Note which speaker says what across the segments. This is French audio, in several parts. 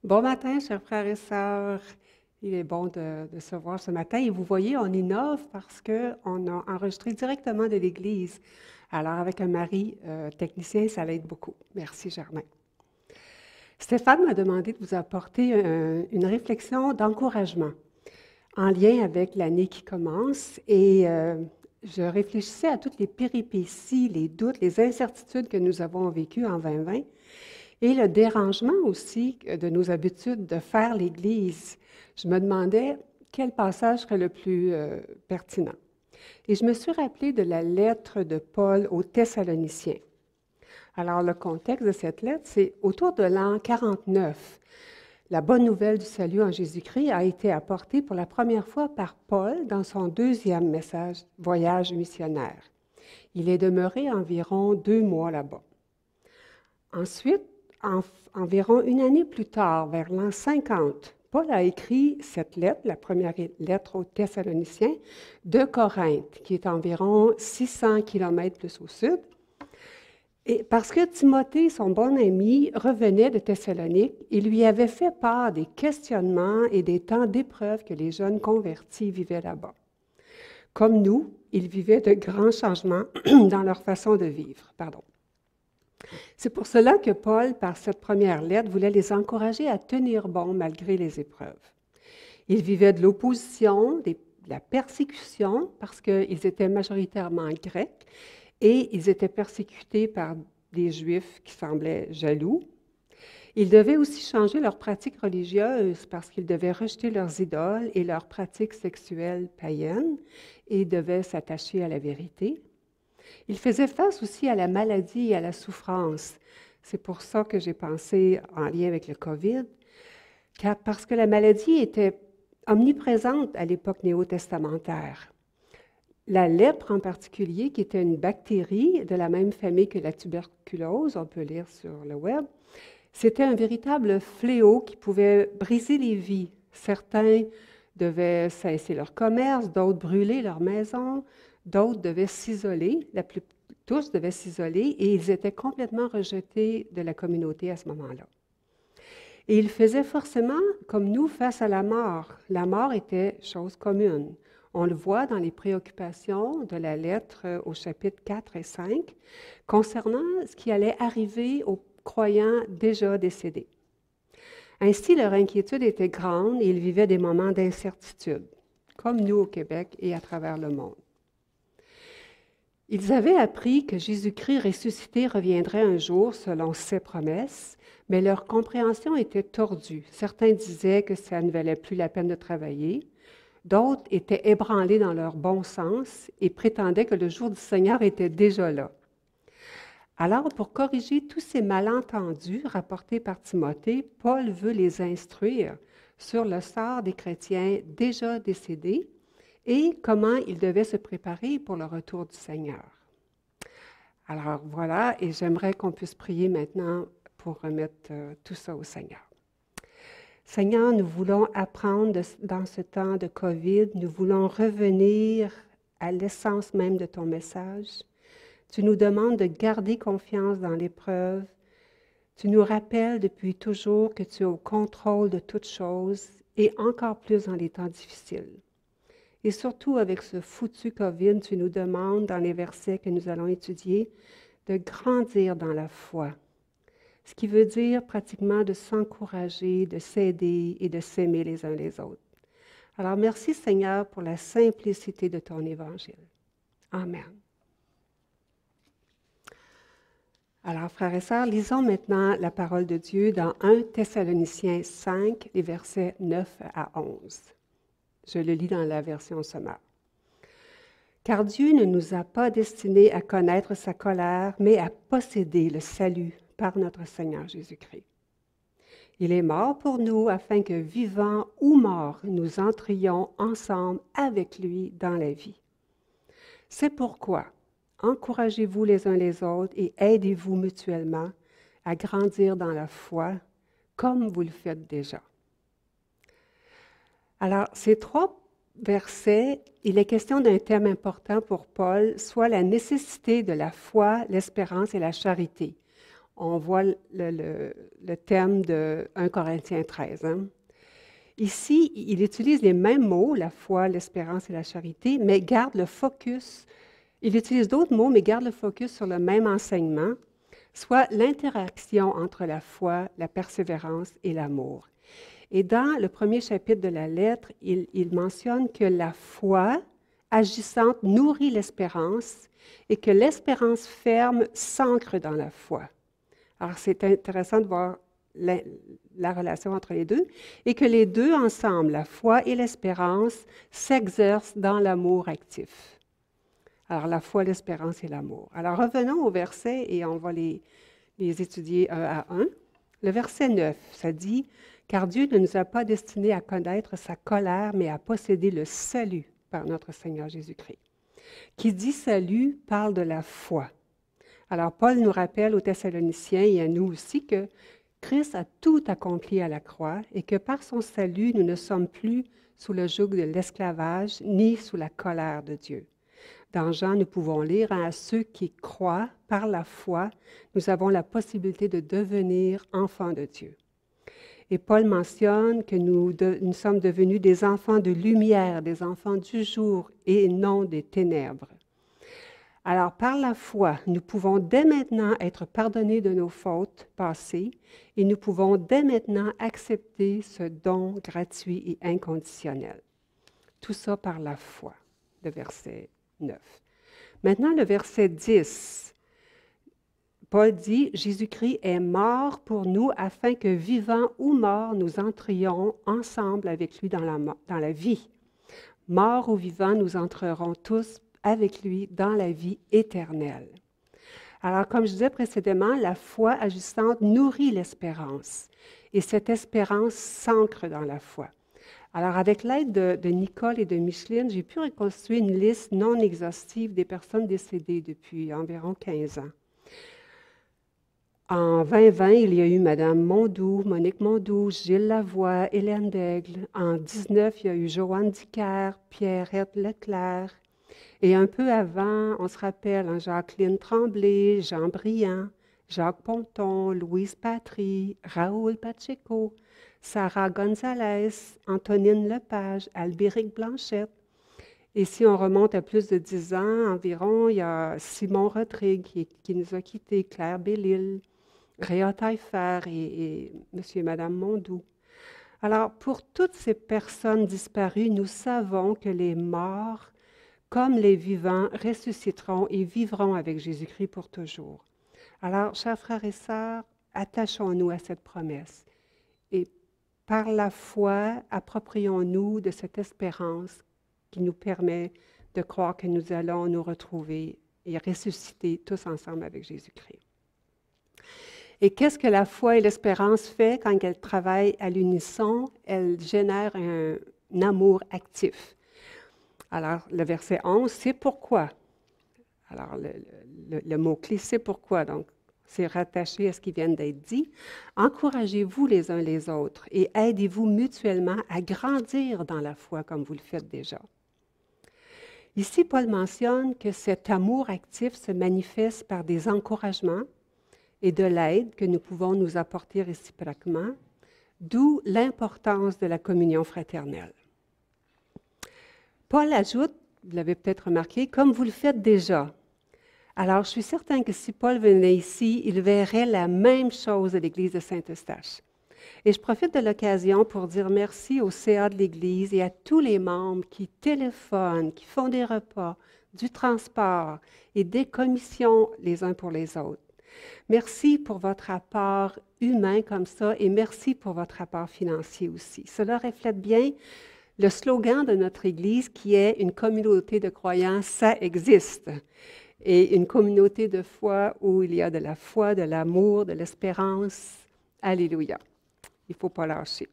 Speaker 1: Bon matin, chers frères et sœurs. Il est bon de se voir ce matin. Et vous voyez, on innove parce qu'on a enregistré directement de l'Église. Alors, avec un mari technicien, ça l'aide beaucoup. Merci, Germain. Stéphane m'a demandé de vous apporter une réflexion d'encouragement en lien avec l'année qui commence. Et je réfléchissais à toutes les péripéties, les doutes, les incertitudes que nous avons vécues en 2020. Et le dérangement aussi de nos habitudes de faire l'Église. Je me demandais quel passage serait le plus pertinent. Et je me suis rappelé de la lettre de Paul aux Thessaloniciens. Alors, le contexte de cette lettre, c'est autour de l'an 49. La bonne nouvelle du salut en Jésus-Christ a été apportée pour la première fois par Paul dans son deuxième voyage missionnaire. Il est demeuré environ 2 mois là-bas. Ensuite, environ une année plus tard, vers l'an 50, Paul a écrit cette lettre, la première lettre aux Thessaloniciens, de Corinthe, qui est environ 600 km plus au sud. Et parce que Timothée, son bon ami, revenait de Thessalonique, il lui avait fait part des questionnements et des temps d'épreuve que les jeunes convertis vivaient là-bas. Comme nous, ils vivaient de grands changements dans leur façon de vivre. C'est pour cela que Paul, par cette première lettre, voulait les encourager à tenir bon malgré les épreuves. Ils vivaient de l'opposition, de la persécution, parce qu'ils étaient majoritairement grecs, et ils étaient persécutés par des Juifs qui semblaient jaloux. Ils devaient aussi changer leurs pratiques religieuses parce qu'ils devaient rejeter leurs idoles et leurs pratiques sexuelles païennes et devaient s'attacher à la vérité. Ils faisaient face aussi à la maladie et à la souffrance. C'est pour ça que j'ai pensé en lien avec le COVID, parce que la maladie était omniprésente à l'époque néo-testamentaire. La lèpre en particulier, qui était une bactérie de la même famille que la tuberculose, on peut lire sur le web, c'était un véritable fléau qui pouvait briser les vies. Certains devaient cesser leur commerce, d'autres brûler leur maison, d'autres devaient s'isoler, tous devaient s'isoler et ils étaient complètement rejetés de la communauté à ce moment-là. Et ils faisaient forcément comme nous face à la mort. La mort était chose commune. On le voit dans les préoccupations de la lettre au chapitre 4 et 5 concernant ce qui allait arriver aux croyants déjà décédés. Ainsi, leur inquiétude était grande et ils vivaient des moments d'incertitude, comme nous au Québec et à travers le monde. Ils avaient appris que Jésus-Christ ressuscité reviendrait un jour selon ses promesses, mais leur compréhension était tordue. Certains disaient que ça ne valait plus la peine de travailler. D'autres étaient ébranlés dans leur bon sens et prétendaient que le jour du Seigneur était déjà là. Alors, pour corriger tous ces malentendus rapportés par Timothée, Paul veut les instruire sur le sort des chrétiens déjà décédés et comment ils devaient se préparer pour le retour du Seigneur. Alors voilà, et j'aimerais qu'on puisse prier maintenant pour remettre tout ça au Seigneur. Seigneur, nous voulons apprendre dans ce temps de COVID, nous voulons revenir à l'essence même de ton message. Tu nous demandes de garder confiance dans l'épreuve. Tu nous rappelles depuis toujours que tu es au contrôle de toutes choses et encore plus dans les temps difficiles. Et surtout avec ce foutu COVID, tu nous demandes dans les versets que nous allons étudier de grandir dans la foi. Ce qui veut dire pratiquement de s'encourager, de s'aider et de s'aimer les uns les autres. Alors merci Seigneur pour la simplicité de ton évangile. Amen. Alors frères et sœurs, lisons maintenant la parole de Dieu dans 1 Thessaloniciens 5, les versets 9 à 11. Je le lis dans la version sommaire. Car Dieu ne nous a pas destinés à connaître sa colère, mais à posséder le salut par notre Seigneur Jésus-Christ. Il est mort pour nous afin que, vivants ou morts, nous entrions ensemble avec lui dans la vie. C'est pourquoi encouragez-vous les uns les autres et aidez-vous mutuellement à grandir dans la foi comme vous le faites déjà. Alors, ces 3 versets, il est question d'un thème important pour Paul, soit la nécessité de la foi, l'espérance et la charité. on voit le thème de 1 Corinthiens 13. Hein. Ici, il utilise les mêmes mots, la foi, l'espérance et la charité, mais garde le focus. Il utilise d'autres mots, mais garde le focus sur le même enseignement, soit l'interaction entre la foi, la persévérance et l'amour. Et dans le premier chapitre de la lettre, il mentionne que la foi agissante nourrit l'espérance et que l'espérance ferme s'ancre dans la foi. Alors, c'est intéressant de voir la relation entre les deux et que les deux ensemble, la foi et l'espérance, s'exercent dans l'amour actif. Alors, la foi, l'espérance et l'amour. Alors, revenons au verset et on va les étudier un à un. Le verset 9, ça dit « Car Dieu ne nous a pas destinés à connaître sa colère, mais à posséder le salut par notre Seigneur Jésus-Christ. » Qui dit salut parle de la foi. Alors, Paul nous rappelle aux Thessaloniciens et à nous aussi que Christ a tout accompli à la croix et que par son salut, nous ne sommes plus sous le joug de l'esclavage ni sous la colère de Dieu. Dans Jean, nous pouvons lire à ceux qui croient par la foi, nous avons la possibilité de devenir enfants de Dieu. Et Paul mentionne que nous sommes devenus des enfants de lumière, des enfants du jour et non des ténèbres. Alors, par la foi, nous pouvons dès maintenant être pardonnés de nos fautes passées et nous pouvons dès maintenant accepter ce don gratuit et inconditionnel. Tout ça par la foi, le verset 9. Maintenant, le verset 10. Paul dit, « Jésus-Christ est mort pour nous afin que, vivants ou morts, nous entrions ensemble avec lui dans la vie. Morts ou vivants, nous entrerons tous avec lui dans la vie éternelle. » Alors, comme je disais précédemment, la foi agissante nourrit l'espérance et cette espérance s'ancre dans la foi. Alors, avec l'aide de Nicole et de Micheline, j'ai pu reconstituer une liste non exhaustive des personnes décédées depuis environ 15 ans. En 2020, il y a eu Mme Mondoux, Monique Mondoux, Gilles Lavoie, Hélène Daigle. En 19, il y a eu Joanne Dicker, Pierrette Leclerc. Et un peu avant, on se rappelle, Jacqueline Tremblay, Jean Briand, Jacques Ponton, Louise Patry, Raoul Pacheco, Sarah Gonzalez, Antonine Lepage, Albéric Blanchette. Et si on remonte à plus de 10 ans environ, il y a Simon Rodrigue qui nous a quittés, Claire Bellil, Réa Taillefer et M. et Mme Mondoux. Alors, pour toutes ces personnes disparues, nous savons que les morts, comme les vivants, ressusciteront et vivront avec Jésus-Christ pour toujours. Alors, chers frères et sœurs, attachons-nous à cette promesse. Et par la foi, approprions-nous de cette espérance qui nous permet de croire que nous allons nous retrouver et ressusciter tous ensemble avec Jésus-Christ. Et qu'est-ce que la foi et l'espérance fait quand elles travaillent à l'unisson? Elles génèrent un amour actif. Alors, le verset 11, c'est pourquoi. Alors, le mot-clé, c'est pourquoi. Donc, c'est rattaché à ce qui vient d'être dit. Encouragez-vous les uns les autres et aidez-vous mutuellement à grandir dans la foi comme vous le faites déjà. Ici, Paul mentionne que cet amour actif se manifeste par des encouragements et de l'aide que nous pouvons nous apporter réciproquement, d'où l'importance de la communion fraternelle. Paul ajoute, vous l'avez peut-être remarqué, comme vous le faites déjà. Alors, je suis certain que si Paul venait ici, il verrait la même chose à l'Église de Saint-Eustache. Et je profite de l'occasion pour dire merci au CA de l'Église et à tous les membres qui téléphonent, qui font des repas, du transport et des commissions les uns pour les autres. Merci pour votre apport humain comme ça et merci pour votre apport financier aussi. Cela reflète bien le slogan de notre Église qui est « Une communauté de croyants, ça existe ». Et une communauté de foi où il y a de la foi, de l'amour, de l'espérance. Alléluia. Il ne faut pas lâcher.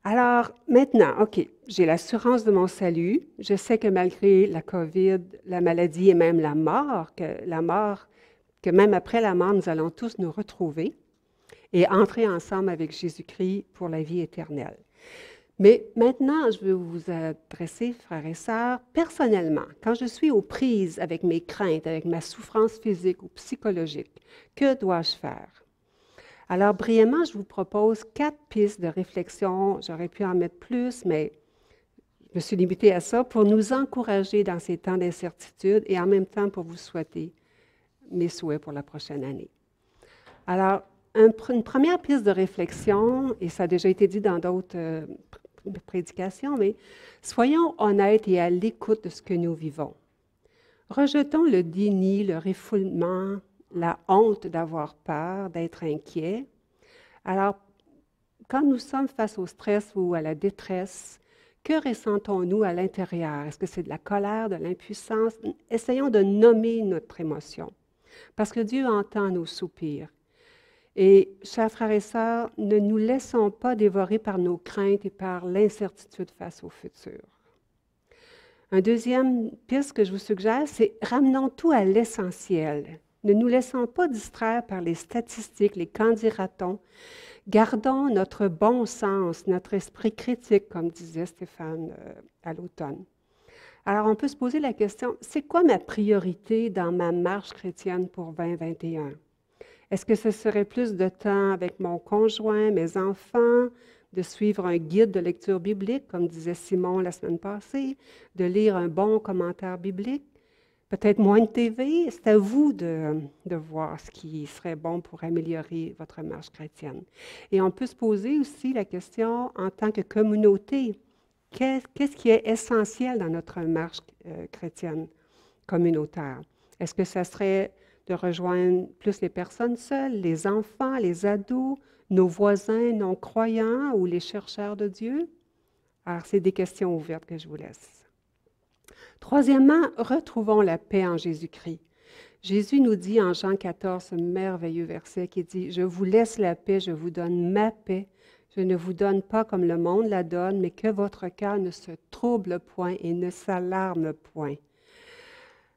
Speaker 1: Alors, maintenant, OK, j'ai l'assurance de mon salut. Je sais que malgré la COVID, la maladie et même la mort, que même après la mort, nous allons tous nous retrouver et entrer ensemble avec Jésus-Christ pour la vie éternelle. Mais maintenant, je veux vous adresser, frères et sœurs, personnellement, quand je suis aux prises avec mes craintes, avec ma souffrance physique ou psychologique, que dois-je faire? Alors, brièvement, je vous propose 4 pistes de réflexion. J'aurais pu en mettre plus, mais je me suis limitée à ça pour nous encourager dans ces temps d'incertitude et en même temps pour vous souhaiter mes souhaits pour la prochaine année. Alors, une première piste de réflexion, et ça a déjà été dit dans d'autres prédications, mais soyons honnêtes et à l'écoute de ce que nous vivons. Rejetons le déni, le refoulement, la honte d'avoir peur, d'être inquiet. Alors, quand nous sommes face au stress ou à la détresse, que ressentons-nous à l'intérieur? Est-ce que c'est de la colère, de l'impuissance? Essayons de nommer notre émotion, parce que Dieu entend nos soupirs. Et, chers frères et sœurs, ne nous laissons pas dévorer par nos craintes et par l'incertitude face au futur. Un deuxième piste que je vous suggère, c'est ramenons tout à l'essentiel. Ne nous laissons pas distraire par les statistiques, les qu'en dira-t-on. Gardons notre bon sens, notre esprit critique, comme disait Stéphane à l'automne. Alors, on peut se poser la question, c'est quoi ma priorité dans ma marche chrétienne pour 2021? Est-ce que ce serait plus de temps avec mon conjoint, mes enfants, de suivre un guide de lecture biblique, comme disait Simon la semaine passée, de lire un bon commentaire biblique? Peut-être moins de TV? C'est à vous de voir ce qui serait bon pour améliorer votre marche chrétienne. Et on peut se poser aussi la question, en tant que communauté, qu'est-ce qui est essentiel dans notre marche chrétienne communautaire? Est-ce que ça serait de rejoindre plus les personnes seules, les enfants, les ados, nos voisins non-croyants ou les chercheurs de Dieu? Alors, c'est des questions ouvertes que je vous laisse. Troisièmement, retrouvons la paix en Jésus-Christ. Jésus nous dit en Jean 14, ce merveilleux verset qui dit « Je vous laisse la paix, je vous donne ma paix. Je ne vous donne pas comme le monde la donne, mais que votre cœur ne se trouble point et ne s'alarme point. »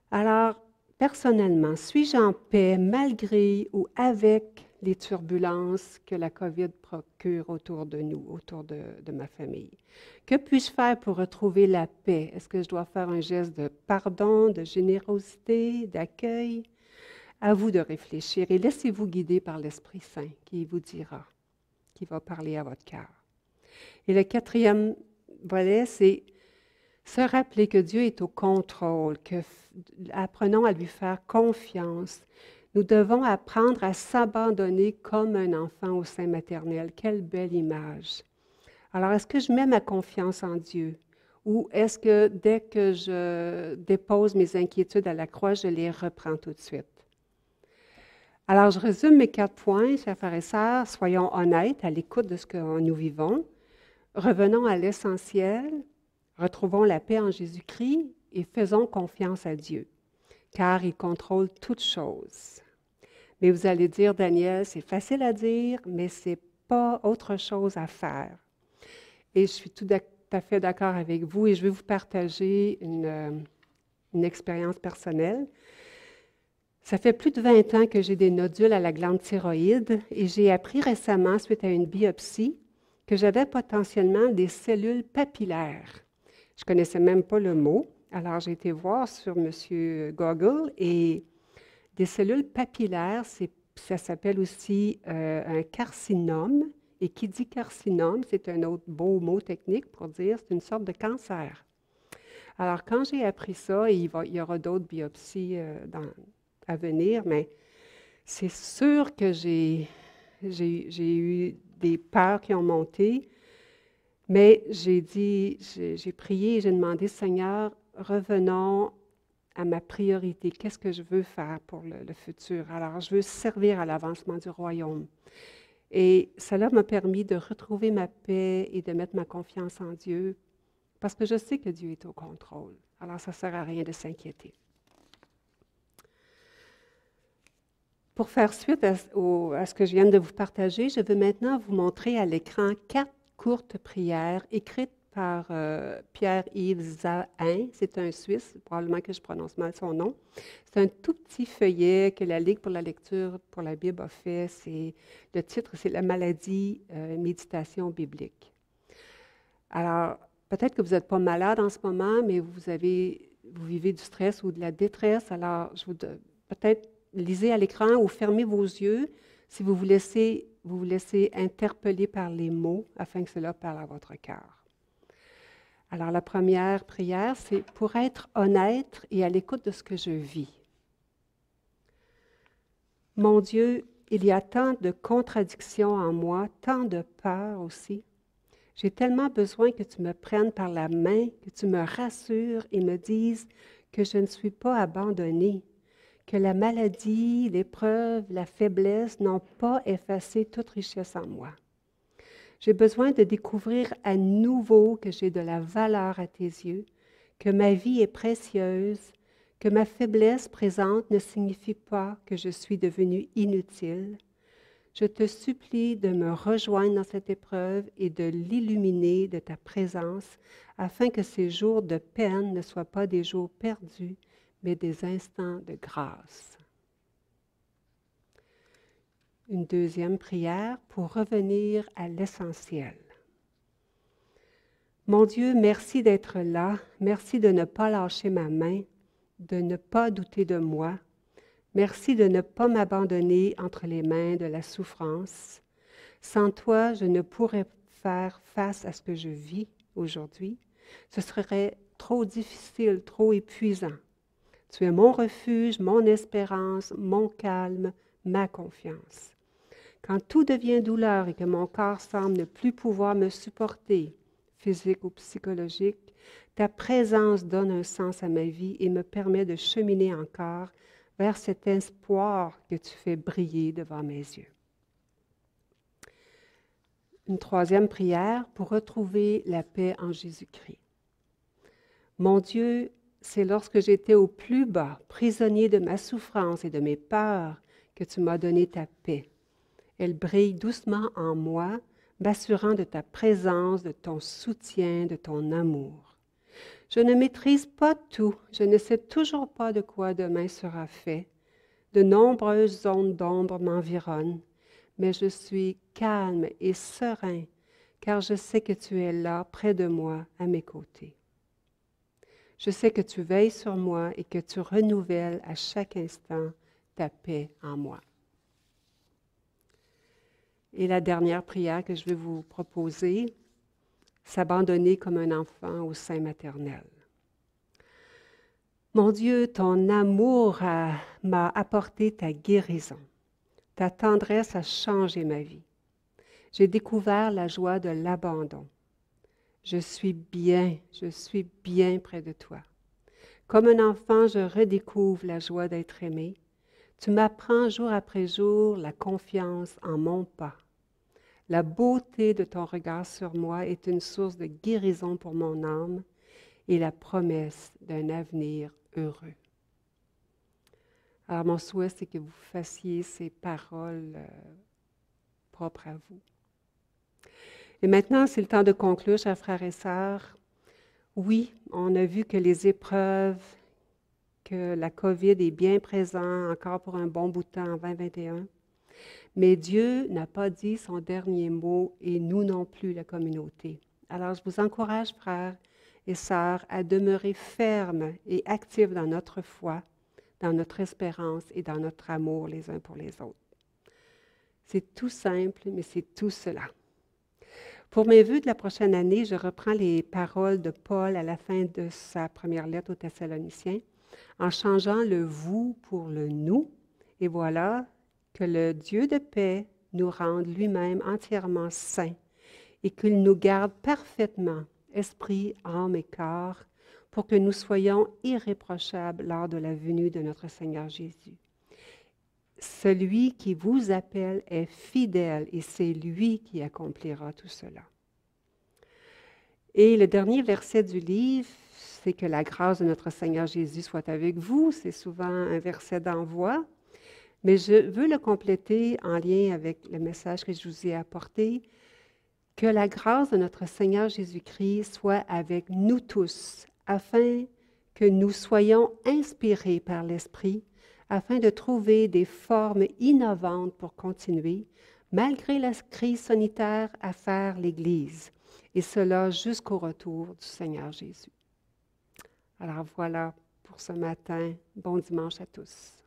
Speaker 1: Alors, personnellement, suis-je en paix malgré ou avec les turbulences que la COVID procure autour de nous, autour de ma famille? Que puis-je faire pour retrouver la paix? Est-ce que je dois faire un geste de pardon, de générosité, d'accueil? À vous de réfléchir et laissez-vous guider par l'Esprit Saint qui vous dira, qui va parler à votre cœur. Et le quatrième volet, c'est se rappeler que Dieu est au contrôle, que apprenons à lui faire confiance. Nous devons apprendre à s'abandonner comme un enfant au sein maternel. Quelle belle image! Alors, est-ce que je mets ma confiance en Dieu? Ou est-ce que dès que je dépose mes inquiétudes à la croix, je les reprends tout de suite? Alors, je résume mes 4 points, chers frères et sœurs. Soyons honnêtes à l'écoute de ce que nous vivons. Revenons à l'essentiel. Retrouvons la paix en Jésus-Christ et faisons confiance à Dieu, car il contrôle toutes choses. Mais vous allez dire, Daniel, c'est facile à dire, mais ce n'est pas autre chose à faire. Et je suis tout à fait d'accord avec vous et je vais vous partager une expérience personnelle. Ça fait plus de 20 ans que j'ai des nodules à la glande thyroïde et j'ai appris récemment, suite à une biopsie, que j'avais potentiellement des cellules papillaires. Je ne connaissais même pas le mot. Alors, j'ai été voir sur M. Google et des cellules papillaires, ça s'appelle aussi un carcinome. Et qui dit carcinome, c'est un autre beau mot technique pour dire c'est une sorte de cancer. Alors, quand j'ai appris ça, et il y aura d'autres biopsies à venir, mais c'est sûr que j'ai eu des peurs qui ont monté. Mais j'ai prié et j'ai demandé, Seigneur, revenons à ma priorité. Qu'est-ce que je veux faire pour le futur? Alors, je veux servir à l'avancement du royaume. Et cela m'a permis de retrouver ma paix et de mettre ma confiance en Dieu, parce que je sais que Dieu est au contrôle. Alors, ça ne sert à rien de s'inquiéter. Pour faire suite à ce que je viens de vous partager, je veux maintenant vous montrer à l'écran 4 courtes prières écrites par Pierre-Yves Zahin. C'est un Suisse, probablement que je prononce mal son nom. C'est un tout petit feuillet que la Ligue pour la lecture pour la Bible a fait. Le titre, c'est « La maladie, méditation biblique ». Alors, peut-être que vous n'êtes pas malade en ce moment, mais vous vivez du stress ou de la détresse. Alors, peut-être lisez à l'écran ou fermez vos yeux si vous laissez interpeller par les mots afin que cela parle à votre cœur. Alors, la première prière, c'est pour être honnête et à l'écoute de ce que je vis. Mon Dieu, il y a tant de contradictions en moi, tant de peur aussi. J'ai tellement besoin que tu me prennes par la main, que tu me rassures et me dises que je ne suis pas abandonnée, que la maladie, l'épreuve, la faiblesse n'ont pas effacé toute richesse en moi. J'ai besoin de découvrir à nouveau que j'ai de la valeur à tes yeux, que ma vie est précieuse, que ma faiblesse présente ne signifie pas que je suis devenue inutile. Je te supplie de me rejoindre dans cette épreuve et de l'illuminer de ta présence afin que ces jours de peine ne soient pas des jours perdus, mais des instants de grâce. Une deuxième prière pour revenir à l'essentiel. Mon Dieu, merci d'être là, merci de ne pas lâcher ma main, de ne pas douter de moi. Merci de ne pas m'abandonner entre les mains de la souffrance. Sans toi, je ne pourrais faire face à ce que je vis aujourd'hui. Ce serait trop difficile, trop épuisant. Tu es mon refuge, mon espérance, mon calme, ma confiance. Quand tout devient douleur et que mon corps semble ne plus pouvoir me supporter, physique ou psychologique, ta présence donne un sens à ma vie et me permet de cheminer encore vers cet espoir que tu fais briller devant mes yeux. Une troisième prière pour retrouver la paix en Jésus-Christ. Mon Dieu, c'est lorsque j'étais au plus bas, prisonnier de ma souffrance et de mes peurs, que tu m'as donné ta paix. Elle brille doucement en moi, m'assurant de ta présence, de ton soutien, de ton amour. Je ne maîtrise pas tout, je ne sais toujours pas de quoi demain sera fait. De nombreuses zones d'ombre m'environnent, mais je suis calme et serein, car je sais que tu es là, près de moi, à mes côtés. Je sais que tu veilles sur moi et que tu renouvelles à chaque instant ta paix en moi. Et la dernière prière que je vais vous proposer, s'abandonner comme un enfant au sein maternel. Mon Dieu, ton amour m'a apporté ta guérison. Ta tendresse a changé ma vie. J'ai découvert la joie de l'abandon. Je suis bien près de toi. Comme un enfant, je redécouvre la joie d'être aimé. Tu m'apprends jour après jour la confiance en mon pas. La beauté de ton regard sur moi est une source de guérison pour mon âme et la promesse d'un avenir heureux. Alors, mon souhait, c'est que vous fassiez ces paroles propres à vous. Et maintenant, c'est le temps de conclure, chers frères et sœurs. Oui, on a vu que les épreuves, que la COVID est bien présente encore pour un bon bout de temps en 2021. Mais Dieu n'a pas dit son dernier mot et nous non plus, la communauté. Alors, je vous encourage, frères et sœurs, à demeurer fermes et actifs dans notre foi, dans notre espérance et dans notre amour les uns pour les autres. C'est tout simple, mais c'est tout cela. Pour mes vœux de la prochaine année, je reprends les paroles de Paul à la fin de sa première lettre aux Thessaloniciens, en changeant le « vous » pour le « nous ». Et voilà, que le Dieu de paix nous rende lui-même entièrement saints et qu'il nous garde parfaitement, esprit, âme et corps, pour que nous soyons irréprochables lors de la venue de notre Seigneur Jésus. Celui qui vous appelle est fidèle et c'est lui qui accomplira tout cela. Et le dernier verset du livre, c'est que la grâce de notre Seigneur Jésus soit avec vous. C'est souvent un verset d'envoi, mais je veux le compléter en lien avec le message que je vous ai apporté. Que la grâce de notre Seigneur Jésus-Christ soit avec nous tous, afin que nous soyons inspirés par l'Esprit, afin de trouver des formes innovantes pour continuer, malgré la crise sanitaire, à faire l'Église. et cela jusqu'au retour du Seigneur Jésus. Alors voilà pour ce matin. Bon dimanche à tous.